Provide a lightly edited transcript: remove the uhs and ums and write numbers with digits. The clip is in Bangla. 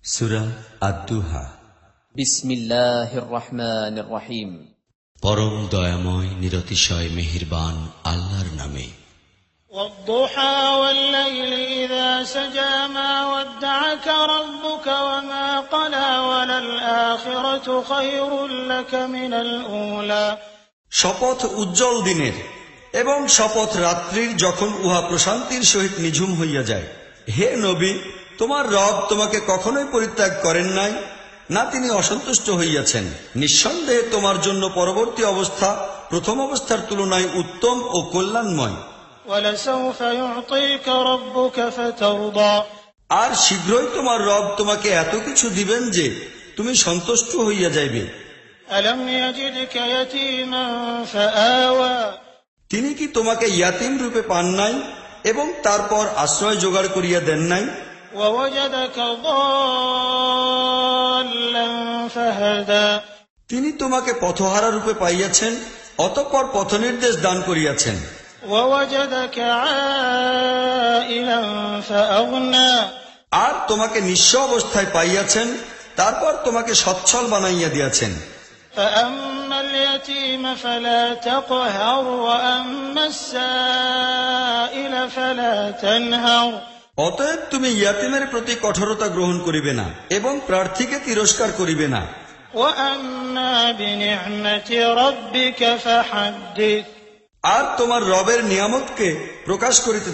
সূরা আদ-দুহা। বিসমিল্লাহির রহমানির রহিম। পরম দয়াময় নিরতিশয় মেহেরবান আল্লাহর নামে। والضحى والليل إذا سجى ما ودعك ربك وما قلى وللآخرة خير لك من الأولى। শপথ উজ্জ্বল দিনের এবং শপথ রাত্রির যখন উহা প্রশান্তির সহিত নিঝুম হইয়া যায়। হে নবী, তোমার রব তোমাকে কখনোই পরিত্যাগ করেন নাই, না তিনি অসন্তুষ্ট হইয়াছেন। নিঃসন্দেহে তোমার জন্য পরবর্তী অবস্থা প্রথম অবস্থার তুলনায় উত্তম ও কল্যাণময়। ولسوف يعطيك ربك فترضى। আর শীঘ্রই তোমার রব তোমাকে এত কিছু দিবেন যে তুমি সন্তুষ্ট হইয়া যাইবে। ألم يجدك يتيما فآوى। তিনি কি তোমাকে ইয়াতিম রূপে পান নাই এবং তারপর আশ্রয় জোগাড় করিয়া দেন নাই? ووجدك ضالا فهدى। তিনি তোমাকে পথহারা রূপে পাইয়াছেন, অতঃপর পথনির্দেশ দান করিয়াছেন। ووجدك عائلا فأغنى। আর তোমাকে নিঃস্ব অবস্থায় পাইয়াছেন, তারপর তোমাকে সচ্ছল বানাইয়া দিয়াছেন। فأما اليتيم فلا تقهر وأما السائل فلا تنهر। অতএব তুমি ইয়াতিমের প্রতি কঠোরতা গ্রহণ করিবে না এবং প্রার্থীকে তিরস্কার করিবে না। وأما بنعمة ربك فحدث। আর তোমার রবের নিয়ামতকে প্রকাশ করিতে